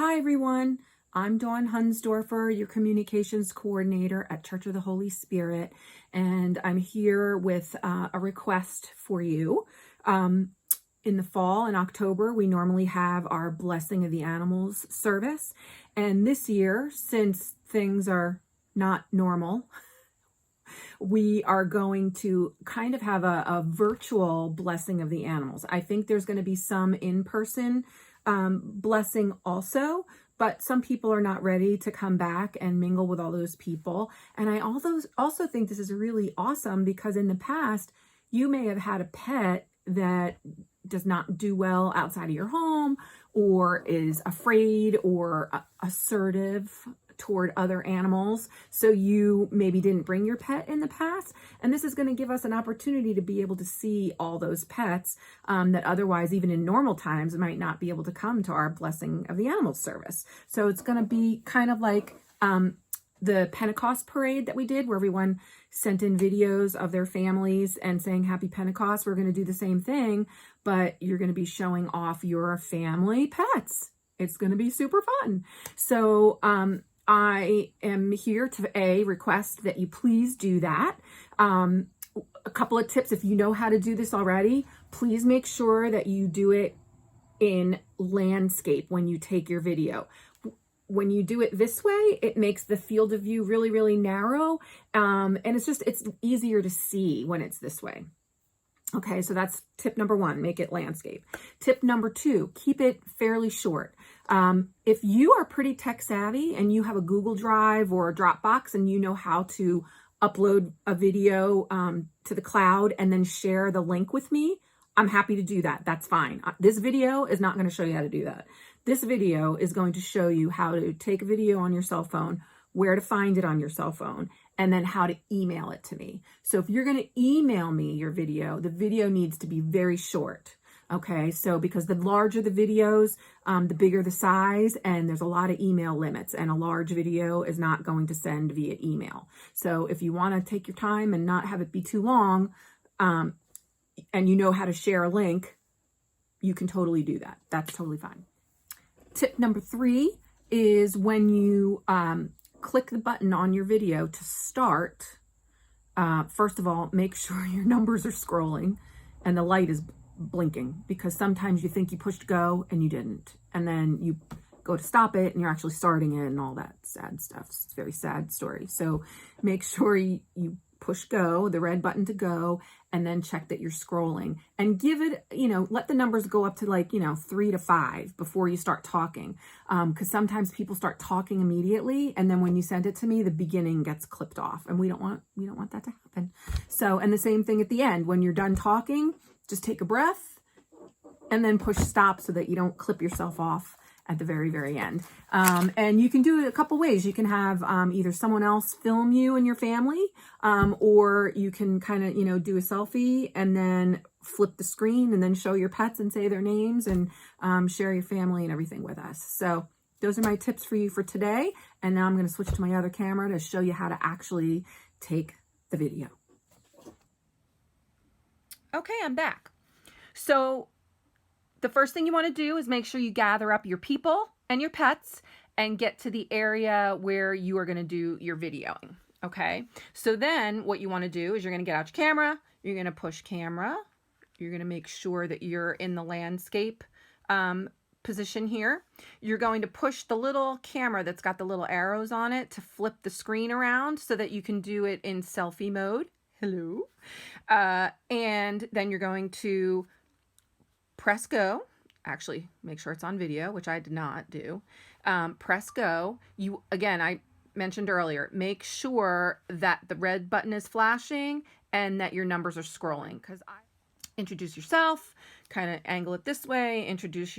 Hi everyone, I'm Dawn Hunsdorfer, your communications coordinator at Church of the Holy Spirit, and I'm here with a request for you. In the fall, in October, we normally have our Blessing of the Animals service, and this year, since things are not normal, we are going to kind of have a virtual Blessing of the Animals. I think there's going to be some in-person blessing also, but some people are not ready to come back and mingle with all those people. And I also think this is really awesome because in the past, you may have had a pet that does not do well outside of your home or is afraid or assertive toward other animals. So you maybe didn't bring your pet in the past. And this is going to give us an opportunity to be able to see all those pets that otherwise, even in normal times, might not be able to come to our Blessing of the Animals service. So it's going to be kind of like the Pentecost parade that we did, where everyone sent in videos of their families and saying Happy Pentecost. We're going to do the same thing, but you're going to be showing off your family pets. It's going to be super fun. So I am here to request that you please do that. A couple of tips: if you know how to do this already, please make sure that you do it in landscape when you take your video. When you do it this way, it makes the field of view really, really narrow. And it's easier to see when it's this way. Okay, so that's tip number one, make it landscape. Tip number two, keep it fairly short. If you are pretty tech savvy and you have a Google Drive or a Dropbox and you know how to upload a video to the cloud and then share the link with me, I'm happy to do that. That's fine. This video is not going to show you how to do that. This video is going to show you how to take a video on your cell phone, where to find it on your cell phone, and then how to email it to me. So if you're going to email me your video, the video needs to be very short. Okay, so because the larger the videos, the bigger the size, and there's a lot of email limits, and a large video is not going to send via email. So if you want to take your time and not have it be too long, and you know how to share a link, you can totally do that. That's totally fine. Tip number three is when you click the button on your video to start, first of all, make sure your numbers are scrolling and the light is blinking, because sometimes you think you pushed go and you didn't. And then you go to stop it and you're actually starting it and all that sad stuff. It's a very sad story. So make sure you push go, the red button to go, and then check that you're scrolling and give it, let the numbers go up to 3 to 5 before you start talking. Because sometimes people start talking immediately, and then when you send it to me, the beginning gets clipped off, and we don't want that to happen. So, and the same thing at the end, when you're done talking, just take a breath and then push stop so that you don't clip yourself off at the very, very end. And you can do it a couple ways. You can have either someone else film you and your family, or you can kind of, do a selfie and then flip the screen and then show your pets and say their names and share your family and everything with us. So those are my tips for you for today. And now I'm going to switch to my other camera to show you how to actually take the video. Okay, I'm back. So the first thing you want to do is make sure you gather up your people and your pets and get to the area where you are going to do your videoing. Okay, so then what you want to do is you're going to get out your camera, you're going to push camera, you're going to make sure that you're in the landscape position here. You're going to push the little camera that's got the little arrows on it to flip the screen around so that you can do it in selfie mode. Hello. And then you're going to press go. Actually, make sure it's on video, which I did not do. Press go. I mentioned earlier, make sure that the red button is flashing and that your numbers are scrolling, because introduce yourself, kind of angle it this way, introduce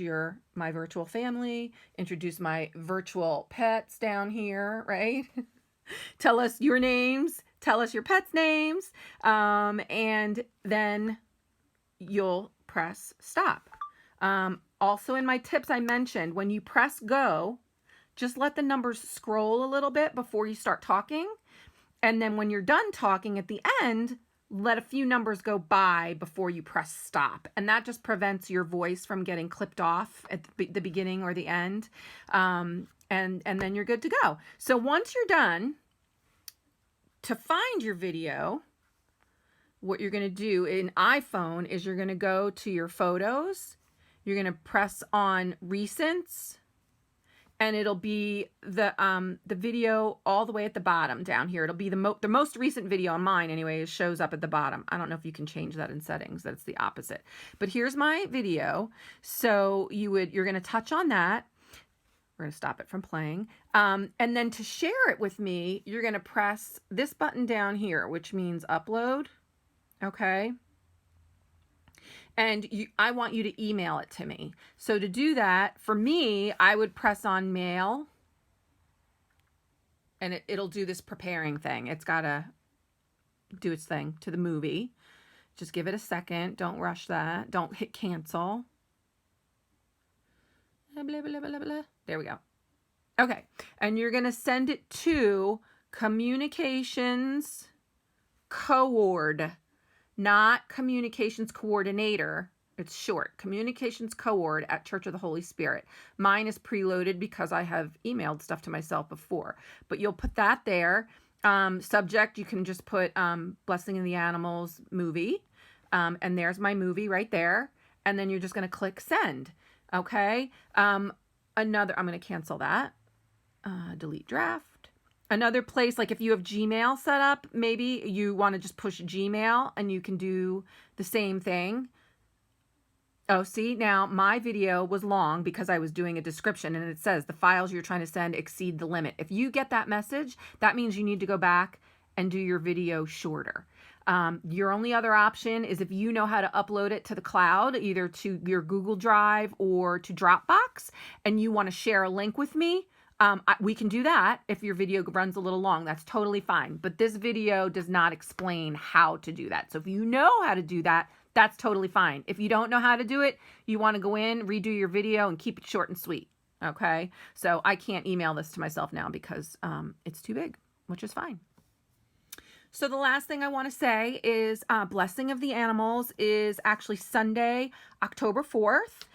my virtual family, introduce my virtual pets down here, right? Tell us your names, tell us your pets' names, and then you'll press stop. Also in my tips, I mentioned when you press go, just let the numbers scroll a little bit before you start talking. And then when you're done talking at the end, let a few numbers go by before you press stop. And that just prevents your voice from getting clipped off at the beginning or the end. And then you're good to go. So once you're done, to find your video, what you're going to do in iPhone is you're going to go to your photos. You're going to press on recents, and it'll be the video all the way at the bottom down here. It'll be the most recent video on mine anyway. It shows up at the bottom. I don't know if you can change that in settings. That's the opposite. But here's my video. So you're going to touch on that. We're going to stop it from playing. And then to share it with me, you're going to press this button down here, which means upload. Okay. And I want you to email it to me. So to do that, for me, I would press on mail, and it'll do this preparing thing. It's got to do its thing to the movie. Just give it a second. Don't rush that. Don't hit cancel. Blah, blah, blah, blah, blah. There we go. Okay. And you're going to send it to communications coord, not communications coordinator. It's short. Communications coord at Church of the Holy Spirit. Mine is preloaded because I have emailed stuff to myself before. But you'll put that there. Subject, you can just put Blessing of the Animals movie. And there's my movie right there. And then you're just going to click send. Okay. I'm going to cancel that. Delete draft. Another place, like if you have Gmail set up, maybe you want to just push Gmail and you can do the same thing. Oh, see, now my video was long because I was doing a description, and it says the files you're trying to send exceed the limit. If you get that message, that means you need to go back and do your video shorter. Your only other option is if you know how to upload it to the cloud, either to your Google Drive or to Dropbox, and you want to share a link with me, we can do that. If your video runs a little long, that's totally fine. But this video does not explain how to do that. So if you know how to do that, that's totally fine. If you don't know how to do it, you want to go in, redo your video, and keep it short and sweet. Okay? So I can't email this to myself now because it's too big, which is fine. So the last thing I want to say is Blessing of the Animals is actually Sunday, October 4th.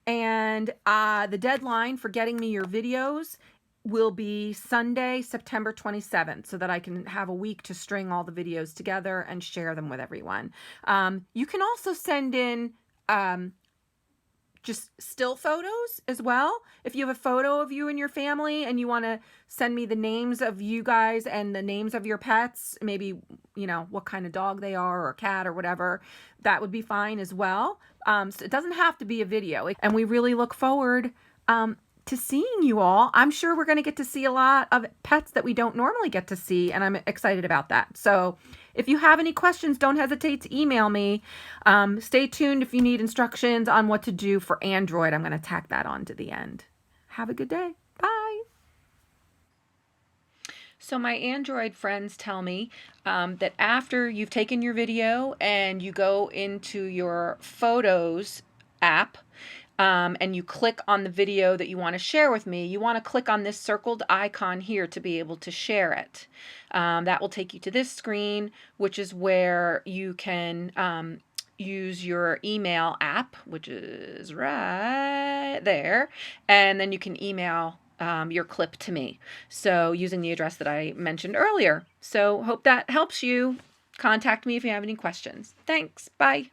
And the deadline for getting me your videos will be Sunday, September 27th, so that I can have a week to string all the videos together and share them with everyone. You can also send in just still photos as well. If you have a photo of you and your family and you want to send me the names of you guys and the names of your pets, maybe, you know, what kind of dog they are or cat or whatever, that would be fine as well. So it doesn't have to be a video. And we really look forward to seeing you all. I'm sure we're going to get to see a lot of pets that we don't normally get to see, and I'm excited about that. So if you have any questions, don't hesitate to email me. Stay tuned if you need instructions on what to do for Android. I'm going to tack that on to the end. Have a good day. Bye. So my Android friends tell me that after you've taken your video and you go into your Photos app, and you click on the video that you want to share with me, you want to click on this circled icon here to be able to share it. That will take you to this screen, which is where you can use your email app, which is right there, and then you can email your clip to me. So using the address that I mentioned earlier. So hope that helps you. Contact me if you have any questions. Thanks. Bye.